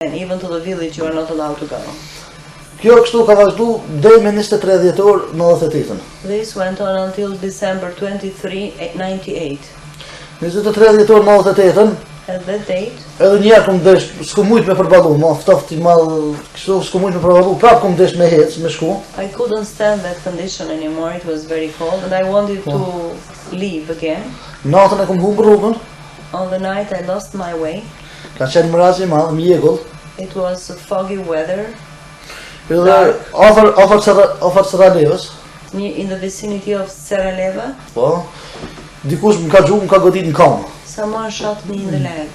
And even to the village you are not allowed to go. Kjo kështu ka vazhdu deri me 23 dhjetor 98-ën. This went on until December 23, 98. 23 dhjetor 98-ën. At that date, edhe një herë kom desh, s'ku mujt me përballu, ma ftofti madh, kështu s'ku mujt me përballu, prap kom desh me hec, me shku. I couldn't stand that condition anymore. It was very cold and I wanted to leave again. Natën e kom humbur rrugën. On the night I lost my way. Ka qenë mrazë i madh, mjegull. It was foggy weather. Edhe afër Sarajevës. In the vicinity of Sarajevo. Po. Dikush më ka gjuhë, më ka godit në kam. Someone shot me in the leg.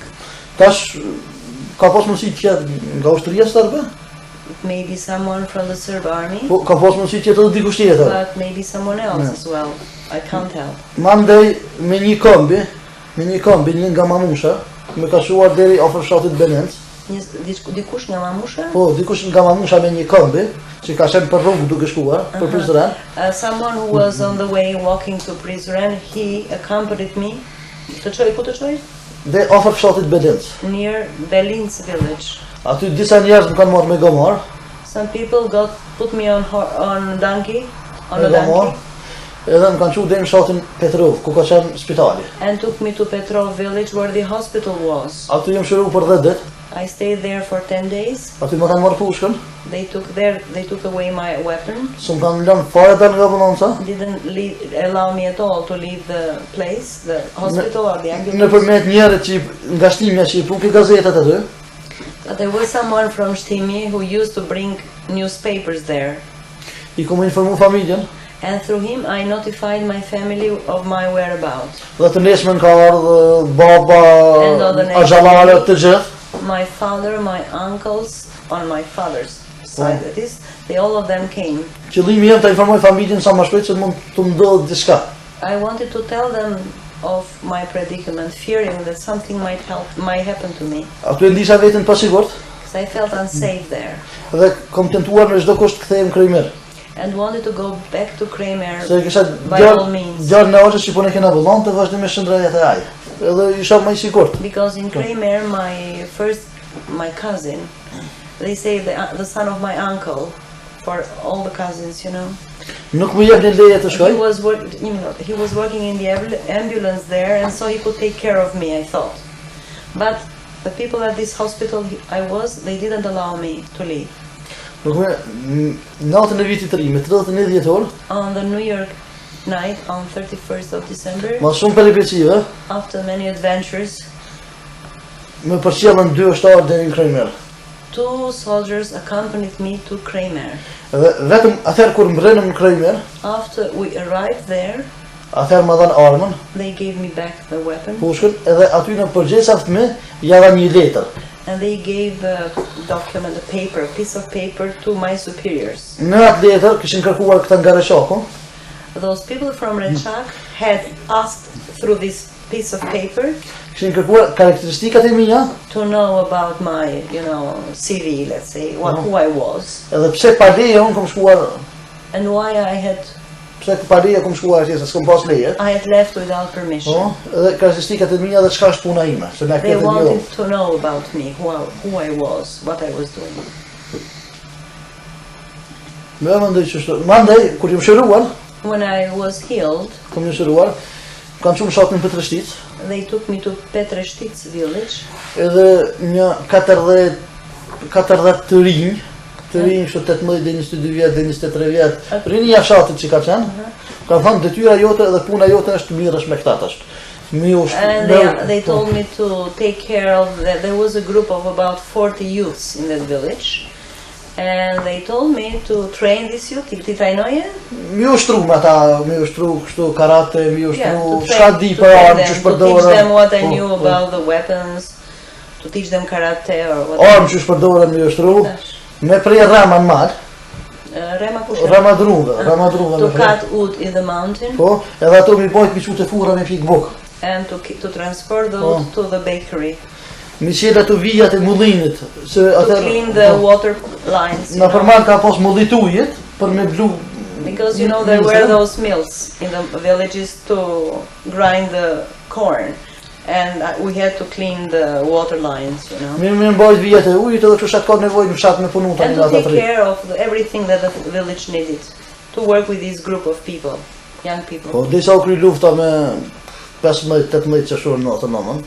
Tash ka pas mundësi të jetë nga ushtria serbe? Maybe someone from the Serb army. Po ka pas mundësi të jetë edhe dikush tjetër. But maybe someone else as well. I can't help. Mandej me një kombi, një nga mamusha, më ka shuar deri afër fshatit Benenc. Dikush nga mamusha? Po, dikush nga mamusha me një kombi, që ka qenë për rrugë duke shkuar, për Prizren. Someone who was on the way walking to Prizren, he accompanied me. Të qoj, ku të qoj? Dhe afër fshatit Benenc. Near Belin's village. Aty disa njerëz më kanë marrë me gomar. Some people put me on donkey, on a donkey. Edhe më kanë qu deri në fshatin Petrov, ku ka qenë spitali. And took me to Petrov village where the hospital was. Aty jam shëruar për 10 ditë. I stayed there for 10 days. Aty më kanë marrë pushkën. They took away my weapon. S'm kanë lënë fare dal nga ambullanca. Didn't allow me at all to leave the place, the hospital or the ambulance. Nëpërmjet njerëz që nga shtimja që i pupi gazetat aty. But there was someone from Shtimi who used to bring newspapers there. I kom informu familjen. And through him I notified my family of my whereabouts. Dhe të nesmen ka ardhur baba, axhallarë të gjithë. My father, my uncles, on my father's side, that is, all of them came. Qëllimi jem ta informoj familjen sa më shpejt se mund të ndodhë diçka. I wanted to tell them of my predicament, fearing that something might happen to me. Aty e ndisha veten pa sigurt. Because I felt unsafe there. Dhe kom tentuar në çdo kusht të kthehem Krejmer. And wanted to go back to Kramer by all means. Djalë në hoxhë që punë këna volonte vazhdimisht shndrejat e ai. Edhe isha më i sigurt. Because in Kramer my cousin, they say the son of my uncle, for all the cousins, you know. Nuk më jepnin leje të shkoj. He was working in the ambulance there and so he could take care of me, I thought. But the people at this hospital they didn't allow me to leave. Natën e vitit të ri, me 31 dhjetor. On the New York night, on 31st of December. Ma shumë peripecive. After many adventures. Me përcjellën 2 ushtarë deri në Kramer. 2 soldiers accompanied me to Kramer. Dhe vetëm atëherë kur mbrenëm në Kramer. After we arrived there. Atëherë më dhanë armën. They gave me back the weapon. Pushkën, edhe aty në PJESA E ja dha një letër. And they gave a document, a piece of paper to my superiors. Në atë letër kishin kërkuar këta nga Reshaku. Those people from Rechak had asked through this piece of paper. Kishin kërkuar karakteristikat e mia. To know about my, CV, let's say, who I was. Edhe pse pa leje unë kom shkuar. And why I had. Pse pa leje kom shkuar atje, s'kom pas leje. I had left without permission. Edhe karakteristikat e mia dhe çka është puna ime. They wanted to know about me, who I was, what I was doing. Mandej, kur jam shëruar. When I was healed, kam shëruar, kanë çuar shatin Petreshtic. They took me to Petreshtic village. Edhe një 40 të rinj, kështu 18 deri 22 vjet, deri 23 vjet. Rinia fshatit që ka qenë. Kanë thënë detyra jote dhe puna jote është mirësh me këta tash. And they told me to take care of there was a group of about 40 youths in that village. And they told me to train this youth, ti trajnoje? Mi ushtru me ata, mi ushtru kështu karate, mi ushtru shadi për armë që shpërdora. To teach them what I knew about the weapons, to teach them karate or whatever. Armë që shpërdora mi ushtru, me prej rama në malë. Ramadruga. To cut wood in the mountain. Po, edhe ato mi bojt mi qute fura me pik buk. And to transfer the wood to the bakery. Mi qela të vijat e mullinit. To clean the water lines. Na përman ka pos mullit ujit për me blu. Because there were those mills in the villages to grind the corn. and we had to clean the water lines, you know. Mirë mbajt vijet e ujit edhe kështu ka nevojë në fshat me punu tani And to ata take tre. care of everything that the village needed, to work with this group of people, young people. Po disa u kry lufta me 15-18 qershor natën nëmën.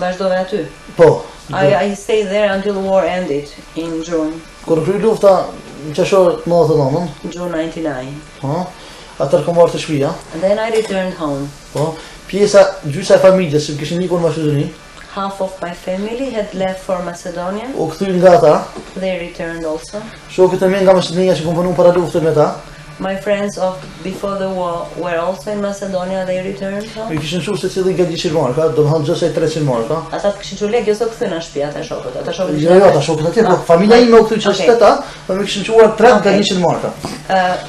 Vazhdove aty. Po. I stayed there until the war ended in June. Kur kry lufta në qershor natën nëmën. June 99. Po. Atër kom marrë të shtëpia. And then I returned home. Po. Pjesa gjysa e familjes që kishin ikur në Maqedoni. Half of my family had left for Macedonia. U kthyn nga ata. They returned also. Shokët e mi nga Maqedonia që kom punu para luftës me ta. My friends of before the war were also in Macedonia. They returned home. Mi kishin thënë se cili nga 200 marka, domethënë gjësa e 300 marka. Ata të kishin thënë lekë, jo se kthyn në shtëpi ata shokët. Ata shokët. Jo, ata shokët atje, po familja ime u kthy që shteta, po mi kishin quar 3 nga 100 marka.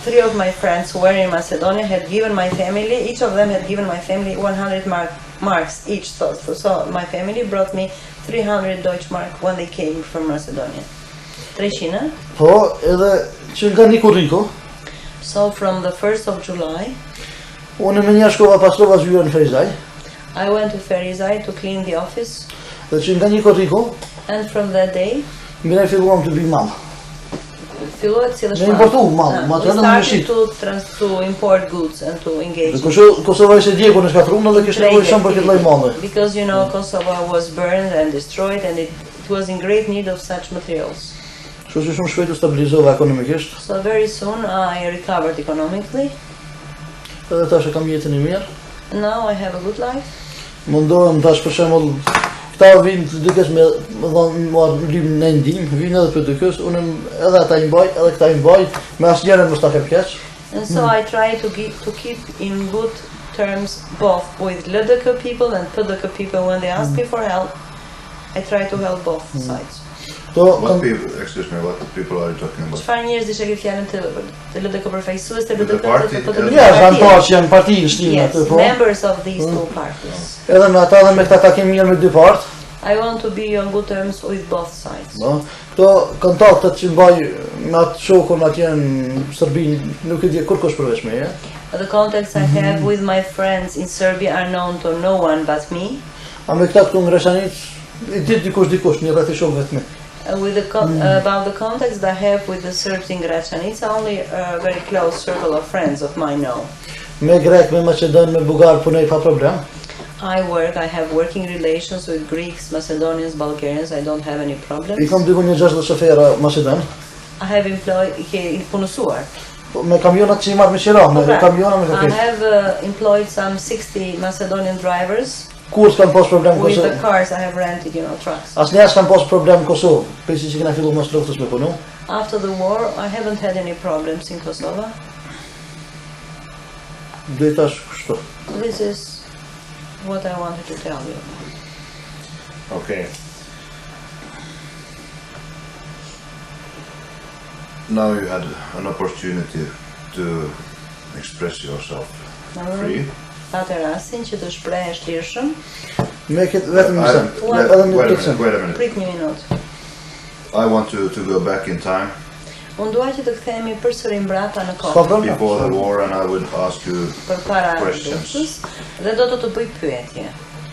3 of my friends who were in Macedonia had given my family, each of them had given my family 100 marks each. So my family brought me 300 Deutschmark when they came from Macedonia. 300, Po, edhe që nga Nikuriko, So from the 1st of July, unë me një shkova pastrova zyra në Ferizaj, I went to Ferizaj to clean the office, dhe që nga Nikuriko, and from that day, mire filluam të bëj mall. filluat si dhe Ne importu mall, we materialin në started shit. to import goods and to engage. Kosova ishte djegur në shkatrunë dhe kishte nevojë shumë për këtë lloj malli. Because you know Kosovo was burned and destroyed and it was in great need of such materials. Kështu që shumë shpejt u stabilizova ekonomikisht. So very soon I recovered economically. Edhe tash e kam jetën e mirë. Now I have a good life. Mundohem tash për shembull këta vinë të dykes me dhënë marrë lim në ndihmë, vinë edhe PDK-s, unë edhe ata i mbaj, edhe këta i mbaj, me asnjërin mos ta kem keq. And so I try to keep in good terms both with LDK people and PDK people when they ask me for help. I try to help both sides. What people, excuse me, what people are you talking about? Çfarë njerëz ishe ke fjalën të LDK përfaqësues të The LDK party? të PDK? Ja, antarë që janë partinë shtinë Yes, aty, po. members of these two parties. Edhe me ata dhe me këta ta kemi mirë me dy partë. I want to be on good terms with both sides. No. Këto kontaktet që mbaj me atë shokun atje në Serbinë nuk e di kurkush përveç meje. The contacts I have with my friends in Serbia are known to no one but me. A me këta këtu në Greshanic, i dit dikush, një rreth i shok vetëm. With about the contacts that I have with the Serbs in Gračanica, only a very close circle of friends of mine know. Me grek, me Maqedon, me bugar punej pa problem. I have working relations with Greeks, Macedonians, Bulgarians, I don't have any problems. I kam diku një 60 shofera Maqedon. I have employed, punësuar. Me kamionat që i marrë me qira, me kamiona me I kaket. have employed some 60 Macedonian drivers. Kur s'kam pas problem With the Kosovë. cars I have rented, trucks. Asnjëherë s'kam pas problem Kosovë, pesi që kena filluar mas luftës me punu. After the war, I haven't had any problems in Kosovo. Dhe tash kështu. This is what I wanted to tell you. Okay. Now you had an opportunity to express yourself free. Patë rastin që të shprehesh lirshëm. Me këtë vetëm më sen. Wait a minute. Prit një minutë. I want to go back in time Unë dua që të kthehemi përsëri mbrapa në kohë. before the war, and I would ask you Përpara questions. luftës dhe do të bëj pyetje.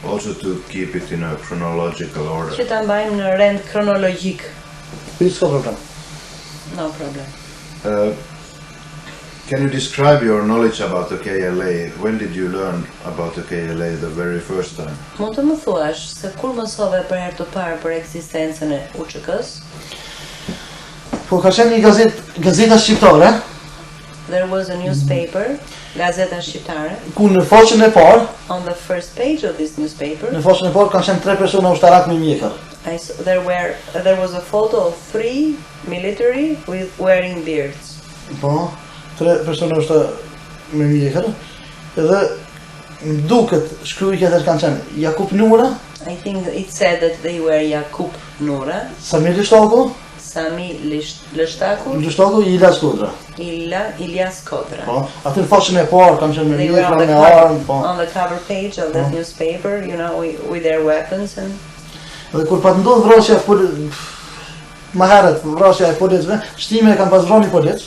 Also to keep it in a chronological order. Që ta mbajmë në rend kronologjik. S'ka problem. No problem. Can you describe your knowledge about the KLA? When did you learn about the KLA the very first time? Mund të më thuash se kur mësove për herë të parë për ekzistencën e UÇK-s? Po ka qenë një gazeta shqiptare, There was a newspaper, Gazeta Shqiptare. ku në faqen e parë, On the first page of this newspaper, në faqen e parë kanë qenë 3 persona ushtarak me mjekër. there was a photo of 3 military with wearing beards. Po, 3 persona ushtarak me mjekër. Edhe më duket shkruajtja që kanë qenë Jakub Nura, I think it said that they were Jakub Nura, Sami Lushtakun, Sami Lushtakun, Ilyas Kodra. Ilyas Kodra. Po, aty në faqen e parë kanë qenë me They were mjekra, on the me armë, po. on the cover page of that newspaper, with their weapons and Dhe kur pa të ndodhë vrasja më herët, vrasja e policëve, shtime e kanë pas vrani polic,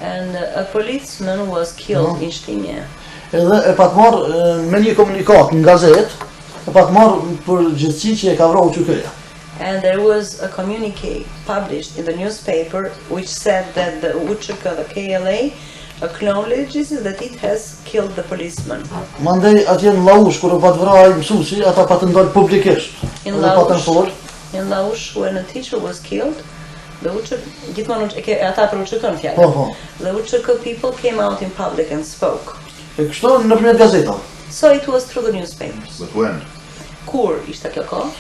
a policeman was killed in Shtimje. edhe e pa të marrë me një komunikat në gazet, e pa të marrë për gjithësi që e ka vrarë QK-ja. And there was a communique published in the newspaper which said that the UÇK, the KLA, acknowledges that it has killed the policeman. Mandej atje në Laush, kur e pa të vrarë ai mësuesi, ata pa të ndalë publikisht. In Laush, when a teacher was killed, the UÇK, gjithmonë ata për UÇK-n fjalë. The UÇK people came out in public and spoke. E kështu nëpërmjet gazetave. So it was through the newspapers. But when? Kur ishte kjo kohë?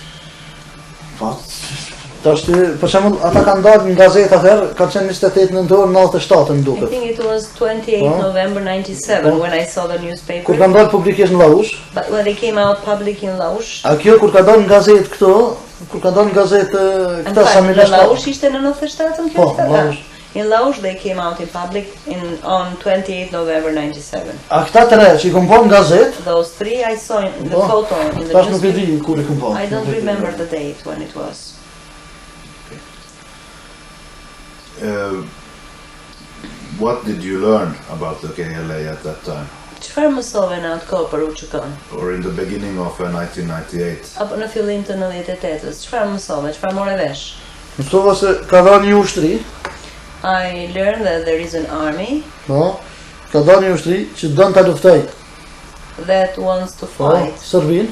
Tash për shembull ata kanë dalë në gazetë atëherë, ka qenë 28 nëntor 97 në I duket. think it was 28 November 97 when I saw the newspaper. Kur kanë dalë publikisht në Laush. But when they came out public in Laush. A kjo kur ka dalë në gazetë këto, kur ka dalë në gazetë këta Sami Lushtakun. Laush ishte në 97-ën kjo ishte. In Laush they came out in public on 28 November 97. A këta tre që i kom po në gazetë? Those three I saw in the photo in the Tash nuk e newspaper. di kur i kom po. I don't remember the date when it was. What did you learn about the KLA at that time? Çfarë mësove në atë kohë për UÇK-n? Or in the beginning of 1998? Apo në fillim të 98-s, çfarë mësove? Çfarë more vesh? Mësova se ka dhënë një ushtri. I learned that there is an army Ka dhënë një ushtri që don ta luftoj. That wants to fight Serbia.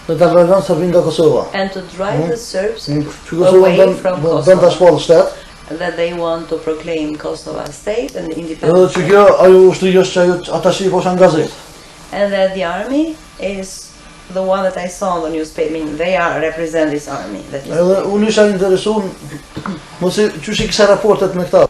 Dhe ta lëvon Serbinë nga Kosova. And to drive the Serbs away from Don ta shpallë shtet. That they want to proclaim Kosovo state and Edhe independence. që kjo ajo ushtri është që ajo ata shi po shan gazetë. And that the army is the one that I saw on the newspaper. I mean, they represent this army. That is. Edhe unë isha interesuar mos e çuçi kisha raportet me këta,